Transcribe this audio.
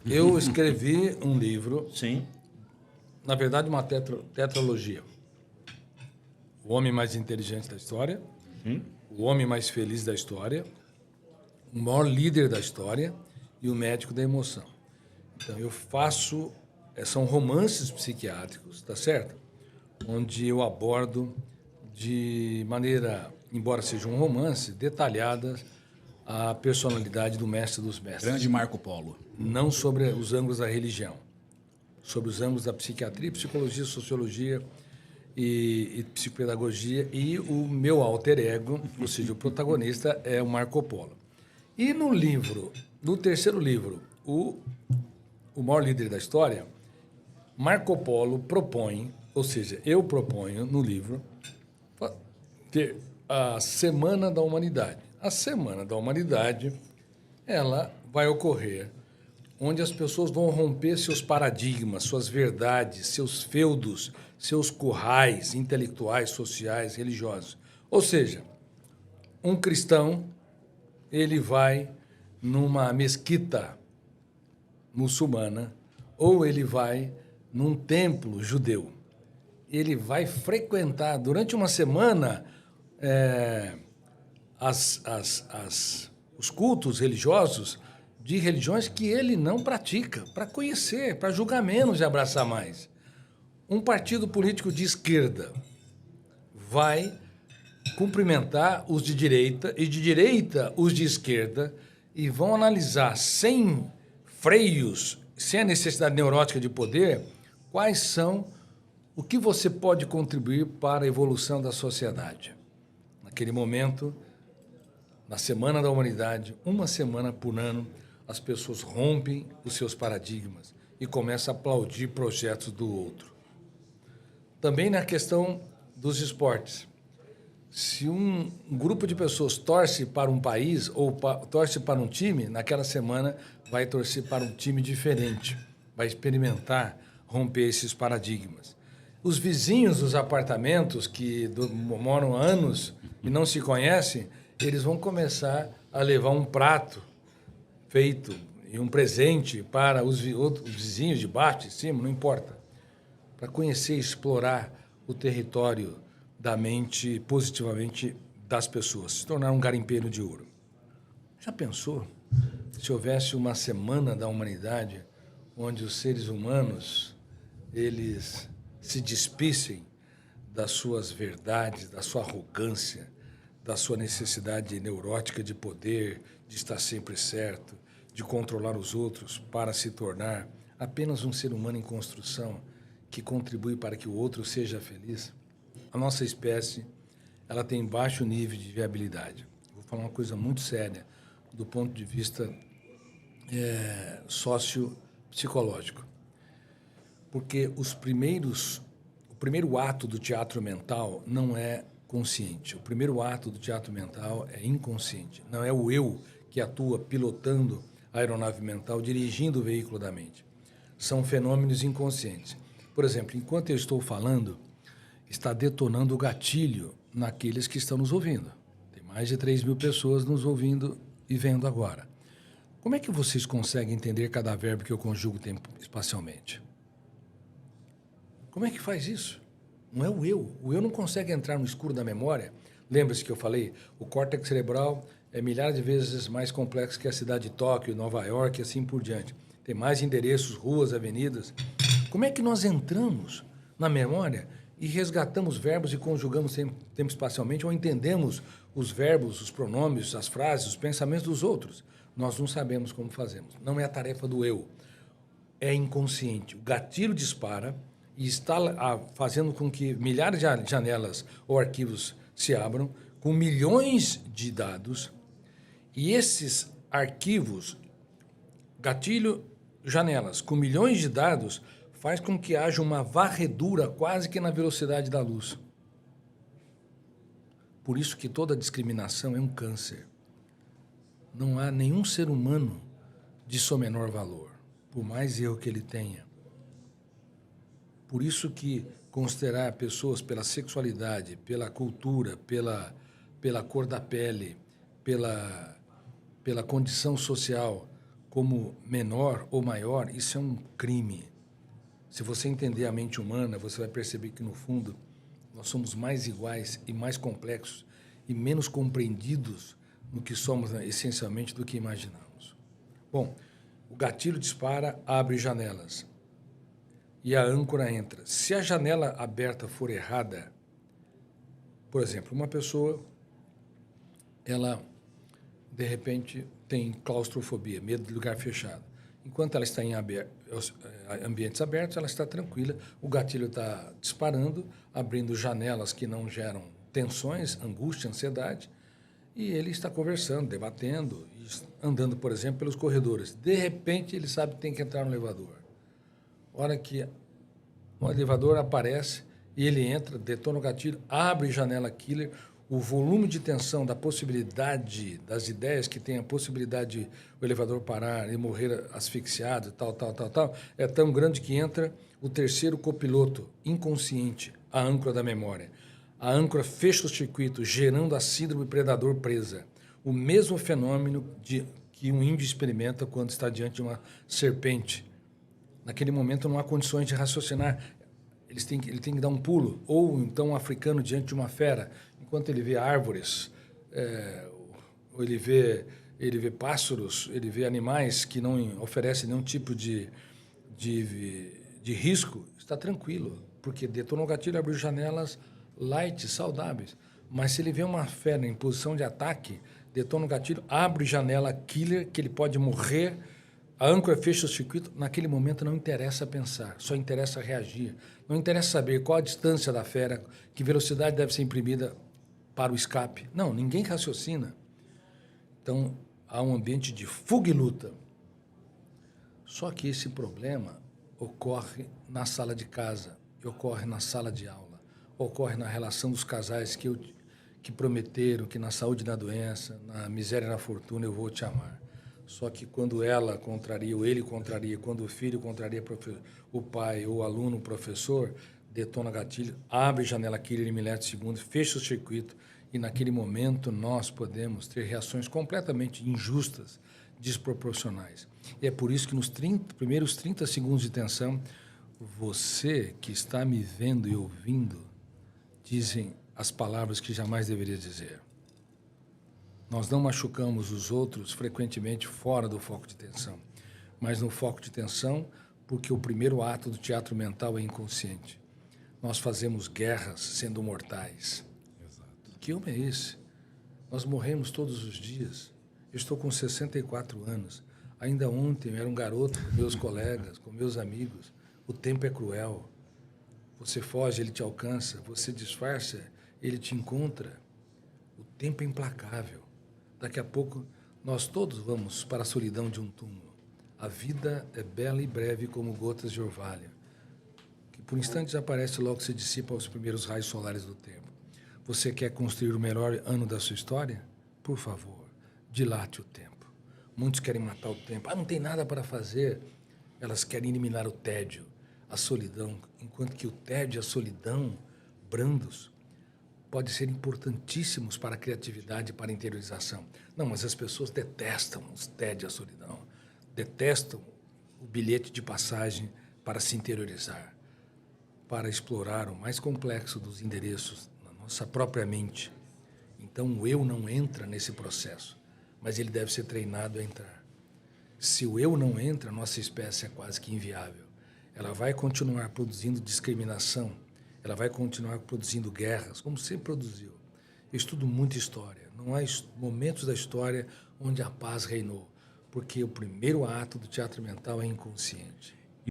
Eu escrevi um livro, Sim. na verdade uma tetralogia. O homem mais inteligente da história, o homem mais feliz da história, o maior líder da história e o médico da emoção. Então eu faço, são romances psiquiátricos, tá certo? Onde eu abordo de maneira, embora seja um romance, detalhada a personalidade do mestre dos mestres. Grande Marco Polo. Não sobre os ângulos da religião, sobre os ângulos da psiquiatria, psicologia, sociologia e psicopedagogia. E o meu alter ego, ou seja, o protagonista, é o Marco Polo. E no livro, no terceiro livro, o maior líder da história, Marco Polo propõe, ou seja, eu proponho no livro, ter a Semana da Humanidade. A Semana da Humanidade, ela vai ocorrer onde as pessoas vão romper seus paradigmas, suas verdades, seus feudos, seus currais intelectuais, sociais, religiosos. Ou seja, um cristão, ele vai numa mesquita muçulmana ou ele vai num templo judeu. Ele vai frequentar durante uma semana os cultos religiosos de religiões que ele não pratica, para conhecer, para julgar menos e abraçar mais. Um partido político de esquerda vai cumprimentar os de direita e de direita os de esquerda e vão analisar sem freios, sem a necessidade neurótica de poder, quais são o que você pode contribuir para a evolução da sociedade. Naquele momento, na Semana da Humanidade, uma semana por ano, as pessoas rompem os seus paradigmas e começam a aplaudir projetos do outro. Também na questão dos esportes. Se um grupo de pessoas torce para um país ou torce para um time, naquela semana vai torcer para um time diferente, vai experimentar romper esses paradigmas. Os vizinhos dos apartamentos que moram há anos e não se conhecem, eles vão começar a levar um prato feito e um presente para os vizinhos de baixo, de cima, não importa, para conhecer e explorar o território da mente positivamente das pessoas, se tornar um garimpeiro de ouro. Já pensou se houvesse uma Semana da Humanidade onde os seres humanos eles se despissem das suas verdades, da sua arrogância, da sua necessidade neurótica de poder, de estar sempre certo, de controlar os outros para se tornar apenas um ser humano em construção que contribui para que o outro seja feliz? A nossa espécie ela tem baixo nível de viabilidade. Vou falar uma coisa muito séria do ponto de vista sociopsicológico. Porque o primeiro ato do teatro mental não é consciente. O primeiro ato do teatro mental é inconsciente. Não é o eu que atua pilotando a aeronave mental, dirigindo o veículo da mente. São fenômenos inconscientes. Por exemplo, enquanto eu estou falando, está detonando o gatilho naqueles que estão nos ouvindo. Tem mais de 3.000 pessoas nos ouvindo e vendo agora. Como é que vocês conseguem entender cada verbo que eu conjugo espacialmente? Como é que faz isso? Não é o eu. O eu não consegue entrar no escuro da memória. Lembra-se que eu falei? O córtex cerebral é milhares de vezes mais complexo que a cidade de Tóquio, Nova York e assim por diante. Tem mais endereços, ruas, avenidas. Como é que nós entramos na memória e resgatamos verbos e conjugamos tempo espacialmente ou entendemos os verbos, os pronomes, as frases, os pensamentos dos outros? Nós não sabemos como fazemos. Não é a tarefa do eu. É inconsciente. O gatilho dispara e está fazendo com que milhares de janelas ou arquivos se abram com milhões de dados e esses arquivos, gatilho, janelas, com milhões de dados, faz com que haja uma varredura quase que na velocidade da luz. Por isso que toda discriminação é um câncer. Não há nenhum ser humano de seu menor valor, por mais erro que ele tenha. Por isso que considerar pessoas pela sexualidade, pela cultura, pela cor da pele, pela condição social, como menor ou maior, isso é um crime. Se você entender a mente humana, você vai perceber que, no fundo, nós somos mais iguais e mais complexos e menos compreendidos no que somos, né, essencialmente, do que imaginamos. Bom, o gatilho dispara, abre janelas e a âncora entra. Se a janela aberta for errada, por exemplo, uma pessoa, ela, de repente, tem claustrofobia, medo de lugar fechado. Enquanto ela está em ambientes abertos, ela está tranquila, o gatilho está disparando, abrindo janelas que não geram tensões, angústia, ansiedade, e ele está conversando, debatendo, andando, por exemplo, pelos corredores. De repente, ele sabe que tem que entrar no elevador. A hora que o elevador aparece e ele entra, detona o gatilho, abre janela killer, o volume de tensão da possibilidade, das ideias que tem a possibilidade de o elevador parar e morrer asfixiado, tal, é tão grande que entra o terceiro copiloto, inconsciente, a âncora da memória. A âncora fecha o circuito, gerando a síndrome predador presa. O mesmo fenômeno que um índio experimenta quando está diante de uma serpente. Naquele momento não há condições de raciocinar. Ele tem que dar um pulo. Ou então um africano diante de uma fera, enquanto ele vê árvores, ou ele vê pássaros, ele vê animais que não oferecem nenhum tipo de risco, está tranquilo, porque detonou o gatilho, abriu janelas light, saudáveis. Mas se ele vê uma fera em posição de ataque, detona o gatilho, abre janela killer, que ele pode morrer, a âncora fecha o circuito, naquele momento não interessa pensar, só interessa reagir. Não interessa saber qual a distância da fera, que velocidade deve ser imprimida para o escape. Não, ninguém raciocina. Então, há um ambiente de fuga e luta. Só que esse problema ocorre na sala de casa, ocorre na sala de aula, ocorre na relação dos casais que prometeram que na saúde e na doença, na miséria e na fortuna eu vou te amar. Só que quando ela contraria, ou ele contraria, quando o filho contraria o pai, ou o aluno, o professor, detona gatilho, abre janela killer em milésimos de segundo, fecha o circuito, e naquele momento nós podemos ter reações completamente injustas, desproporcionais. E é por isso que nos primeiros 30 segundos de tensão, você que está me vendo e ouvindo, dizem as palavras que jamais deveria dizer. Nós não machucamos os outros frequentemente fora do foco de tensão, mas no foco de tensão porque o primeiro ato do teatro mental é inconsciente. Nós fazemos guerras sendo mortais. Exato. Que homem é esse? Nós morremos todos os dias. Eu estou com 64 anos. Ainda ontem eu era um garoto com meus colegas, com meus amigos. O tempo é cruel. Você foge, ele te alcança. Você disfarça, ele te encontra. O tempo é implacável. Daqui a pouco, nós todos vamos para a solidão de um túmulo. A vida é bela e breve como gotas de orvalho, que por instantes aparece logo que se dissipa aos primeiros raios solares do tempo. Você quer construir o melhor ano da sua história? Por favor, dilate o tempo. Muitos querem matar o tempo. Não tem nada para fazer. Elas querem eliminar o tédio, a solidão, enquanto que o tédio e a solidão, brandos, podem ser importantíssimos para a criatividade e para a interiorização. Não, mas as pessoas detestam os tédio e a solidão. Detestam o bilhete de passagem para se interiorizar, para explorar o mais complexo dos endereços na nossa própria mente. Então, o eu não entra nesse processo, mas ele deve ser treinado a entrar. Se o eu não entra, nossa espécie é quase que inviável. Ela vai continuar produzindo discriminação, ela vai continuar produzindo guerras, como sempre produziu. Eu estudo muita história. Não há momentos da história onde a paz reinou, porque o primeiro ato do teatro mental é inconsciente.